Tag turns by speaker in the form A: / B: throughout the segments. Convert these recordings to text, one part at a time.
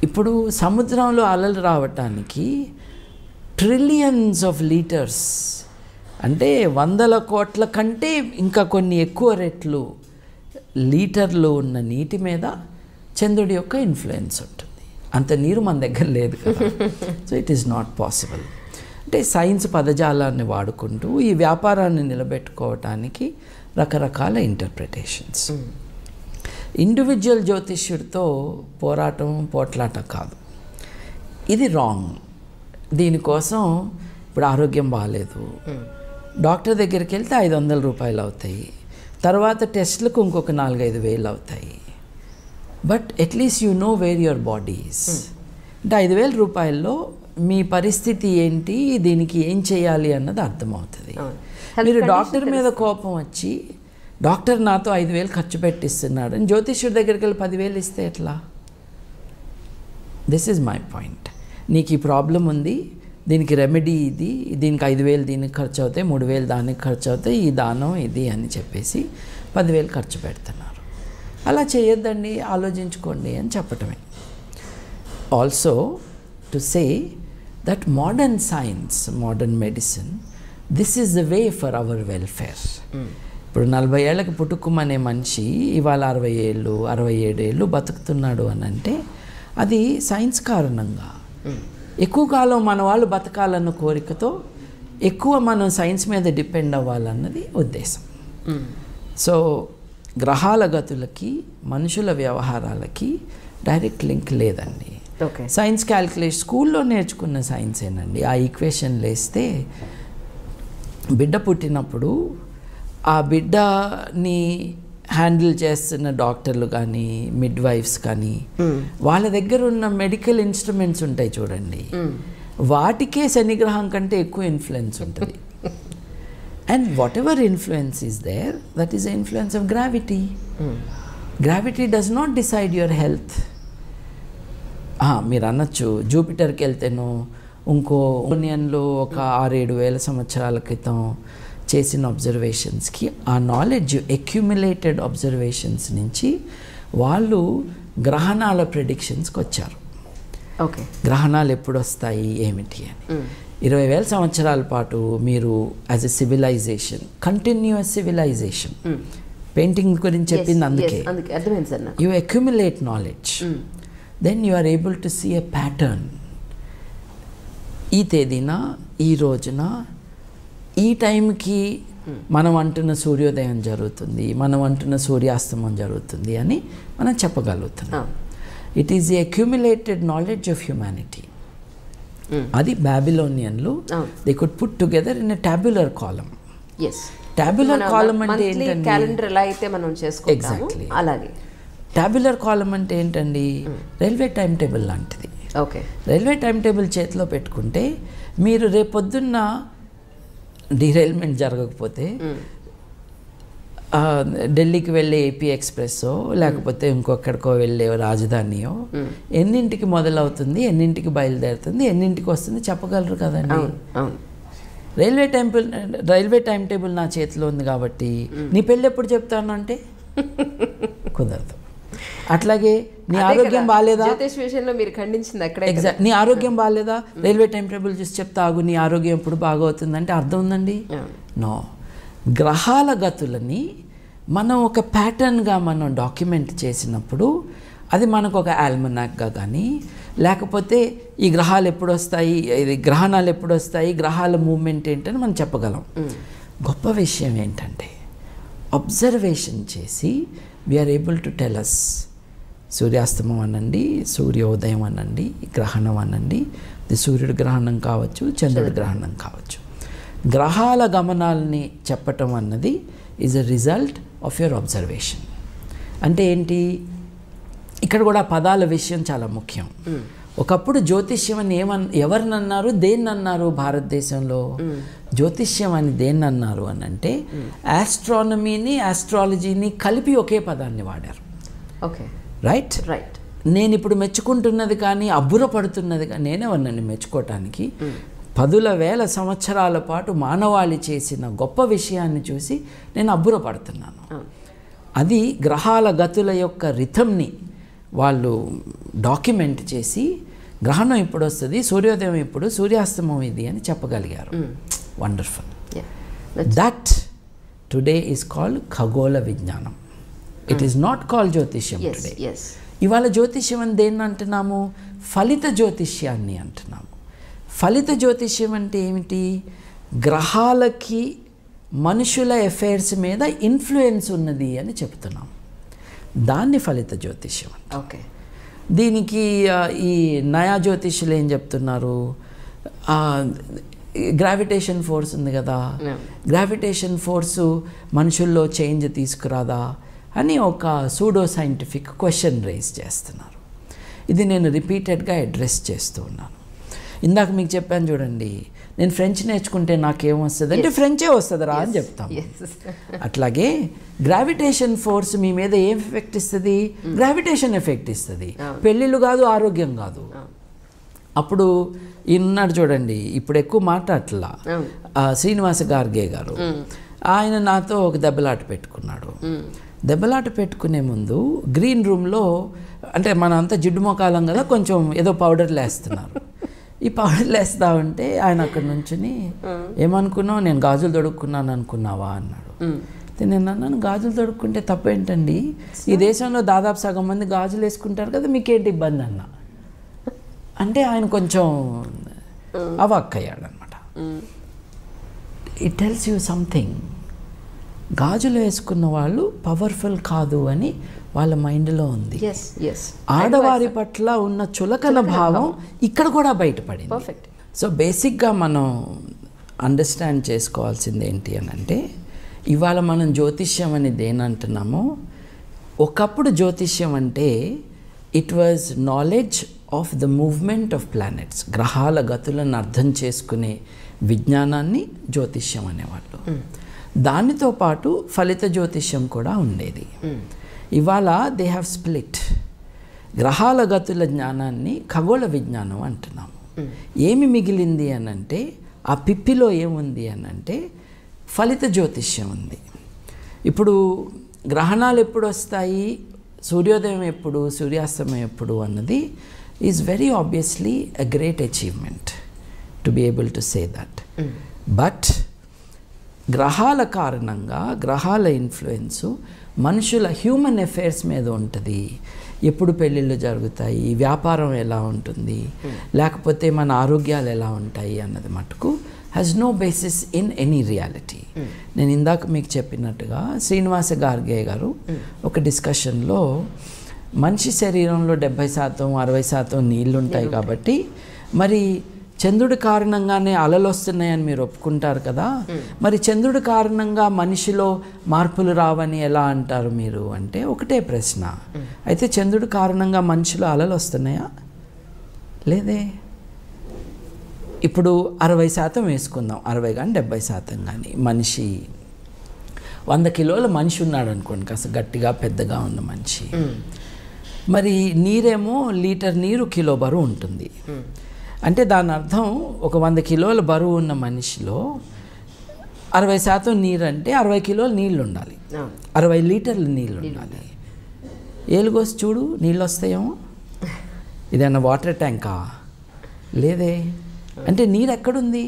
A: ఇప్పుడు సముద్రంలో అలలు రావటానికి ట్రిలియన్స్ ఆఫ్ లీటర్స్, అంటే 100 కోట్ల కంటే ఇంకా కొన్ని ఎక్కువ రెట్లు లీటర్లు ఉన్న నీటి మీద చంద్రుడి యొక్క ఇన్ఫ్లుయెన్స్ ఉంటుంది. అంత నీరు మన దగ్గర లేదు కదా. So it is not possible. అంటే సైన్స్ పదజాలాన్ని వాడుకుంటూ ఈ వ్యాపారాన్ని నిలబెట్టుకోవటానికి రకరకాల ఇంటర్ప్రిటేషన్స్. ఇండివిజువల్ జ్యోతిష్యుడితో పోట్లాట కాదు, ఇది రాంగ్. దీనికోసం ఇప్పుడు ఆరోగ్యం బాగాలేదు, డాక్టర్ దగ్గరికి వెళ్తే 500 రూపాయలు అవుతాయి, తర్వాత టెస్ట్లకు ఇంకొక 4-5 వేలు అవుతాయి. But at least you know where your body is. అంటే 5,000 రూపాయల్లో మీ పరిస్థితి ఏంటి, దీనికి ఏం చేయాలి అన్నది అర్థమవుతుంది. మీరు డాక్టర్ మీద కోపం వచ్చి డాక్టర్ నాతో 5,000 ఖర్చు పెట్టిస్తున్నాడు అని జ్యోతిష్యుడి దగ్గరికి వెళ్ళి 10,000 ఇస్తే ఎట్లా? This is my point. నీకు ఈ ప్రాబ్లం ఉంది, దీనికి రెమెడీ ఇది, దీనికి 5,000 దీనికి ఖర్చు అవుతాయి, 3,000 దానికి ఖర్చు అవుతాయి, ఈ దానం ఇది అని చెప్పేసి 10,000 ఖర్చు పెడుతున్నారు. అలా చేయొద్దండి, ఆలోచించుకోండి అని చెప్పటమే. Also to say that modern science, modern medicine, this is the way for our welfare. ఇప్పుడు 40 ఏళ్ళకి పుట్టుకుమనే మనిషి ఇవాళ 60 ఏళ్ళు 67 ఏళ్ళు బతుకుతున్నాడు అని అంటే అది సైన్స్ కారణంగా. ఎక్కువ కాలం మన వాళ్ళు బతకాలన్న కోరికతో ఎక్కువ మనం సైన్స్ మీద డిపెండ్ అవ్వాలన్నది ఉద్దేశం. సో గ్రహాల గతులకి మనుషుల వ్యవహారాలకి డైరెక్ట్ లింక్ లేదండి. సైన్స్ క్యాల్కులేషన్ స్కూల్లో నేర్చుకున్న సైన్సేనండి. ఆ ఈక్వేషన్లు వేస్తే బిడ్డ పుట్టినప్పుడు ఆ బిడ్డని హ్యాండిల్ చేస్తున్న డాక్టర్లు కానీ మిడ్వైఫ్స్ కానీ వాళ్ళ దగ్గర ఉన్న మెడికల్ ఇన్స్ట్రుమెంట్స్ ఉంటాయి చూడండి, వాటికే శనిగ్రహం కంటే ఎక్కువ ఇన్ఫ్లుయెన్స్ ఉంటుంది. And whatever influence is there, that is the influence of gravity. Gravity does not decide your health. మీరు అనొచ్చు జూపిటర్కి వెళ్తేనో ఇంకో యూనియన్లో ఒక 6-7 వేల సంవత్సరాల క్రితం చేసిన అబ్జర్వేషన్స్కి ఆ నాలెడ్జ్ అక్యుములేటెడ్ అబ్జర్వేషన్స్ నుంచి వాళ్ళు గ్రహణాల ప్రెడిక్షన్స్కి వచ్చారు.
B: ఓకే,
A: గ్రహణాలు ఎప్పుడు వస్తాయి ఏమిటి అని. 20,000 సంవత్సరాల పాటు మీరు as a civilization, continuous civilization, painting గురించి చెప్పింది అందుకే, you accumulate knowledge, then you are able to see a pattern. ఈ తేదీన ఈ రోజున ఈ టైంకి మనం అంటున్న సూర్యోదయం జరుగుతుంది, మనం అంటున్న సూర్యాస్తమం జరుగుతుంది అని మనం చెప్పగలుగుతున్నాం. It is the accumulated knowledge of humanity. అది బాబిలోనియన్లు they could put together in a tabular column. Tabular column అంటే ఏంటండి?
B: క్యాలెండర్ ఎలా అయితే మనం చేసుకుంటామో అలాగే
A: టాబ్యులర్ కాలం అంటే ఏంటండి? రైల్వే టైం టేబుల్ లాంటిది.
B: ఓకే,
A: రైల్వే టైం టేబుల్ చేతిలో పెట్టుకుంటే మీరు రేపొద్దున్న డీరైల్మెంట్ జరగకపోతే ఢిల్లీకి వెళ్ళే ఏపీ ఎక్స్ప్రెస్సో లేకపోతే ఇంకొక్కడికో వెళ్ళే రాజధానియో ఎన్నింటికి మొదలవుతుంది, ఎన్నింటికి బయలుదేరుతుంది, ఎన్నింటికి వస్తుంది చెప్పగలరు కదండి. రైల్వే టైం టేబుల్ నా చేతిలో ఉంది కాబట్టి నీ పెళ్ళి ఎప్పుడు చెప్తాను అంటే కుదరదు. అట్లాగే నీ ఆరోగ్యం బాగాలేదా,
B: మీరు ఖండించింది అక్కడ,
A: ఎగ్జాక్ట్, నీ ఆరోగ్యం బాగాలేదా రైల్వే టైం టేబుల్ చూసి చెప్తాగు నీ ఆరోగ్యం ఎప్పుడు బాగా అవుతుందంటే అర్థం ఉందండి? నో. గ్రహాల గతులని మనం ఒక ప్యాటర్న్గా మనం డాక్యుమెంట్ చేసినప్పుడు అది మనకు ఒక ఆల్మనాక్గా కానీ లేకపోతే ఈ గ్రహాలు ఎప్పుడు వస్తాయి, ఇది గ్రహణాలు ఎప్పుడు వస్తాయి, గ్రహాల మూవ్మెంట్ ఏంటని మనం చెప్పగలం. గొప్ప విషయం ఏంటంటే అబ్జర్వేషన్ చేసి we are able to tell us సూర్యాస్తమం అనండి, సూర్యోదయం అనండి, గ్రహణం అనండి, ఇది సూర్యుడి గ్రహణం కావచ్చు, చంద్రుడి గ్రహణం కావచ్చు. గ్రహాల గమనాలని చెప్పటం అన్నది is a result of your observation. అంటే ఏంటి? ఇక్కడ కూడా పదాల విషయం చాలా ముఖ్యం. ఒకప్పుడు జ్యోతిష్యం అని ఎవరినన్నారు, దేన్నన్నారు? భారతదేశంలో జ్యోతిష్యం అని దేన్నన్నారు అని అంటే ఆస్ట్రానమీని ఆస్ట్రాలజీని కలిపి ఒకే పదాన్ని వాడారు.
B: Okay,
A: right. నేను ఇప్పుడు మెచ్చుకుంటున్నది కానీ అబ్బురపడుతున్నది కానీ నేనేవన్నాను మెచ్చుకోవటానికి 10,000 సంవత్సరాల పాటు మానవాళి చేసిన గొప్ప విషయాన్ని చూసి నేను అబ్బురపడుతున్నాను. అది గ్రహాల గతుల యొక్క రిథంని వాళ్ళు డాక్యుమెంట్ చేసి గ్రహణం ఎప్పుడు వస్తుంది, సూర్యోదయం ఎప్పుడు, సూర్యాస్తమం ఇది అని చెప్పగలిగారు. Wonderful. That today is called ఖగోళ విజ్ఞానం. ఇట్ ఈస్ నాట్ కాల్డ్ జ్యోతిష్యం టుడే. ఇవాళ జ్యోతిష్యం అని దేన్ని అంటున్నాము? ఫలిత జ్యోతిష్యాన్ని అంటున్నాము. ఫలిత జ్యోతిష్యం అంటే ఏమిటి? గ్రహాలకి మనుషుల ఎఫైర్స్ మీద ఇన్ఫ్లుయెన్స్ ఉన్నది అని చెప్తున్నాం. దాన్ని ఫలిత జ్యోతిష్యం.
B: ఓకే.
A: దీనికి ఈ నయా జ్యోతిష్యులు ఏం చెప్తున్నారు? గ్రావిటేషన్ ఫోర్స్ ఉంది కదా, గ్రావిటేషన్ ఫోర్సు మనుషుల్లో చేంజ్ తీసుకురాదా అని ఒక సూడో సైంటిఫిక్ క్వశ్చన్ రేస్ చేస్తున్నారు. ఇది నేను రిపీటెడ్గా అడ్రస్ చేస్తూ ఉన్నాను. ఇందాక మీకు చెప్పాను చూడండి, నేను ఫ్రెంచ్ నేర్చుకుంటే నాకేమొస్తుంది అంటే ఫ్రెంచే వస్తుంది రా అని చెప్తాం. అట్లాగే గ్రావిటేషన్ ఫోర్స్ మీ మీద ఏం ఎఫెక్ట్ ఇస్తుంది? గ్రావిటేషన్ ఎఫెక్ట్ ఇస్తుంది. పెళ్ళిళ్ళు కాదు, ఆరోగ్యం కాదు. అప్పుడు ఈయన్నాడు చూడండి, ఇప్పుడు ఎక్కువ మాట్లాడట్లా, శ్రీనివాస గార్గే గారు, ఆయన నాతో ఒక దెబ్బలాట పెట్టుకున్నాడు. దెబ్బలాట పెట్టుకునే ముందు గ్రీన్ రూమ్లో, అంటే మనం అంతా జిడ్డు మొకాలం కదా, కొంచెం ఏదో పౌడర్లు వేస్తున్నారు. ఈ పౌడర్లు వేస్తా ఉంటే ఆయన అక్కడ నుంచుని, ఏమనుకున్నావు, నేను గాజులు తొడుక్కున్నాను అనుకున్నావా అన్నాడు. నేను అన్నాను, గాజులు తొడుక్కుంటే తప్పేంటండి, ఈ దేశంలో దాదాపు సగం మంది గాజులు వేసుకుంటారు కదా, మీకేంటి ఇబ్బంది అన్న అంటే ఆయన కొంచెం అవాక్కయ్యాడు అనమాట. It tells you something. గాజులు వేసుకున్న వాళ్ళు పవర్ఫుల్ కాదు అని వాళ్ళ మైండ్లో ఉంది. ఆడవారి పట్ల ఉన్న చులకన భావం ఇక్కడ కూడా బయటపడింది. సో బేసిక్గా మనం అండర్స్టాండ్ చేసుకోవాల్సింది ఏంటి అని అంటే, ఇవాళ మనం జ్యోతిష్యం అని దేనంటున్నామో, ఒకప్పుడు జ్యోతిష్యం అంటే it was knowledge of the movement of planets. గ్రహాల గతులను అర్థం చేసుకునే విజ్ఞానాన్ని జ్యోతిష్యం అనేవాళ్ళు. దానితో పాటు ఫలిత జ్యోతిష్యం కూడా ఉండేది. ఇవాళ దే హ్యావ్ స్ప్లిట్. గ్రహాల గతుల జ్ఞానాన్ని ఖగోళ విజ్ఞానం అంటున్నాము. ఏమి మిగిలింది అనంటే, ఆ పిప్పిలో ఏముంది అనంటే ఫలిత జ్యోతిష్యం ఉంది. ఇప్పుడు గ్రహణాలు ఎప్పుడు వస్తాయి, సూర్యోదయం ఎప్పుడు, సూర్యాస్తమయం ఎప్పుడు అన్నది is very obviously a great achievement to be able to say that. But గ్రహాల కారణంగా, గ్రహాల ఇన్ఫ్లుయెన్సు మనుషుల హ్యూమన్ అఫైర్స్ మీద ఉంటుంది. ఎప్పుడు పెళ్ళిళ్ళు జరుగుతాయి, వ్యాపారం ఎలా ఉంటుంది, లేకపోతే మన ఆరోగ్యాలు ఎలా ఉంటాయి అన్నది మటుకు has no basis in any reality. నేను ఇందాక మీకు చెప్పినట్టుగా శ్రీనివాస గార్గే గారు ఒక డిస్కషన్లో, మనిషి శరీరంలో 70% 60% నీళ్ళు ఉంటాయి కాబట్టి మరి చంద్రుడి కారణంగానే అలలు వస్తున్నాయని మీరు ఒప్పుకుంటారు కదా, మరి చంద్రుడి కారణంగా మనిషిలో మార్పులు రావని ఎలా అంటారు మీరు అంటే, ఒకటే ప్రశ్న, అయితే చంద్రుడి కారణంగా మనిషిలో అలలు వస్తున్నాయా? లేదే. ఇప్పుడు 60% వేసుకుందాం, 60 కానీ 70% కానీ, మనిషి 100 కిలోల మనిషి ఉన్నాడు అనుకోండి, కాస్త గట్టిగా పెద్దగా ఉన్న మనిషి. మరి నీరేమో లీటర్ నీరు కిలో బరువు ఉంటుంది. అంటే దాని అర్థం ఒక 100 కిలోల బరువు ఉన్న మనిషిలో 60% నీరు అంటే 60 కిలోలు నీళ్ళు ఉండాలి, 60 లీటర్లు నీళ్ళు ఉండాలి. ఏలుగోసి చూడు, నీళ్ళు వస్తాయేమో. ఇదన్నా వాటర్ ట్యాంకా? లేదే. అంటే నీరు ఎక్కడుంది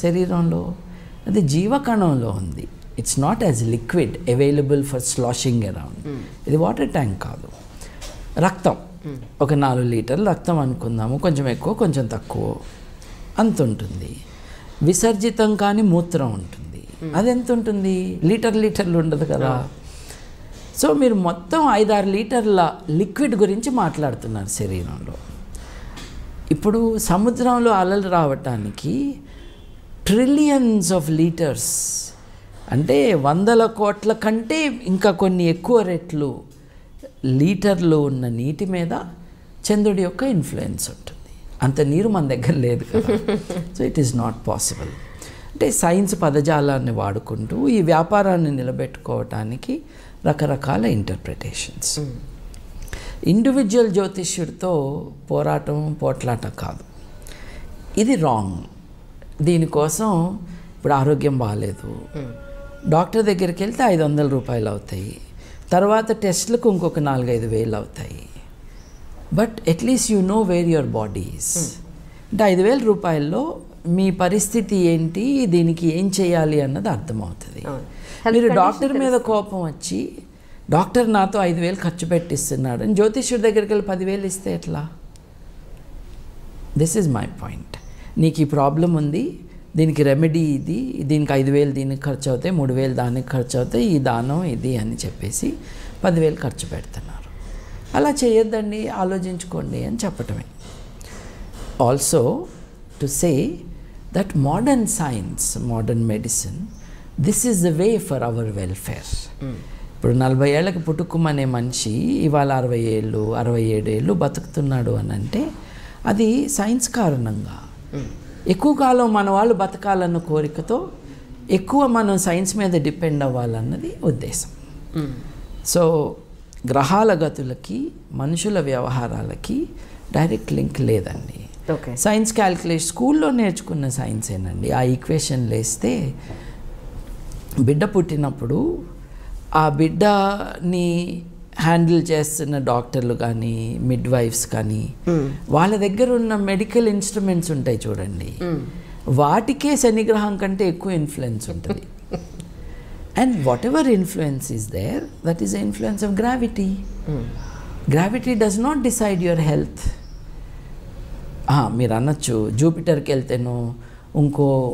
A: శరీరంలో? అది జీవకణంలో ఉంది. It's not as liquid available for sloshing around. ఇది వాటర్ ట్యాంక్ కాదు. రక్తం ఒక 4 లీటర్లు రక్తం అనుకుందాము, కొంచెం ఎక్కువ కొంచెం తక్కువ అంత ఉంటుంది. విసర్జితం కానీ మూత్రం ఉంటుంది, అది ఎంత ఉంటుంది? లీటర్లు ఉండదు కదా. సో మీరు మొత్తం 5-6 లీటర్ల లిక్విడ్ గురించి మాట్లాడుతున్నారు శరీరంలో. ఇప్పుడు సముద్రంలో అలలు రావటానికి ట్రిలియన్స్ ఆఫ్ లీటర్స్, అంటే 100 కోట్ల కంటే ఇంకా కొన్ని ఎక్కువ రెట్లు లీటర్లు ఉన్న నీటి మీద చంద్రుడి యొక్క ఇన్ఫ్లుయెన్స్ ఉంటుంది. అంత నీరు మన దగ్గర లేదు కదా. So it is not possible. అంటే సైన్స్ పదజాలాన్ని వాడుకుంటూ ఈ వ్యాపారాన్ని నిలబెట్టుకోవటానికి రకరకాల ఇంటర్ప్రిటేషన్స్. ఇండివిజువల్ జ్యోతిష్యుడితో పోట్లాట కాదు, ఇది రాంగ్. దీనికోసం ఇప్పుడు ఆరోగ్యం బాగాలేదు, డాక్టర్ దగ్గరికి వెళ్తే 500 రూపాయలు అవుతాయి, తర్వాత టెస్ట్లకు ఇంకొక 4-5 వేలు అవుతాయి. But at least you know where your body is. అంటే 5,000 రూపాయల్లో మీ పరిస్థితి ఏంటి, దీనికి ఏం చేయాలి అన్నది అర్థమవుతుంది. మీరు డాక్టర్ మీద కోపం వచ్చి డాక్టర్ నాతో 5,000 ఖర్చు పెట్టిస్తున్నాడు అని జ్యోతిష్యుడి దగ్గరికి వెళ్ళి 10,000 ఇస్తే ఎట్లా? This is my point. నీకు ఈ ప్రాబ్లం ఉంది, దీనికి రెమెడీ ఇది, దీనికి 5,000 దీనికి ఖర్చు అవుతాయి, 3,000 దానికి ఖర్చు అవుతాయి, ఈ దానం ఇది అని చెప్పేసి 10,000 ఖర్చు పెడుతున్నారు. అలా చేయొద్దండి, ఆలోచించుకోండి అని చెప్పటమే. Also to say that modern science, modern medicine, this is the way for our welfare. ఇప్పుడు 40 ఏళ్ళకి పుట్టుకుమనే మనిషి ఇవాళ 60 ఏళ్ళు 67 ఏళ్ళు బతుకుతున్నాడు అని అంటే అది సైన్స్ కారణంగా. ఎక్కువ కాలం మన వాళ్ళు బతకాలన్న కోరికతో ఎక్కువ మనం సైన్స్ మీద డిపెండ్ అవ్వాలన్నది ఉద్దేశం. సో గ్రహాల గతులకి మనుషుల వ్యవహారాలకి డైరెక్ట్ లింక్ లేదండి. సైన్స్ క్యాల్కులేషన్ స్కూల్లో నేర్చుకున్న సైన్సేనండి. ఆ ఈక్వేషన్లు వేస్తే బిడ్డ పుట్టినప్పుడు ఆ బిడ్డని హ్యాండిల్ చేస్తున్న డాక్టర్లు కానీ మిడ్ వైఫ్స్ కానీ వాళ్ళ దగ్గర ఉన్న మెడికల్ ఇన్స్ట్రుమెంట్స్ ఉంటాయి చూడండి, వాటికే శనిగ్రహం కంటే ఎక్కువ ఇన్ఫ్లుయెన్స్ ఉంటుంది. And whatever influence is there, that is the influence of gravity. Gravity does not decide your health. మీరు అనొచ్చు జూపిటర్కి వెళ్తేనో ఇంకో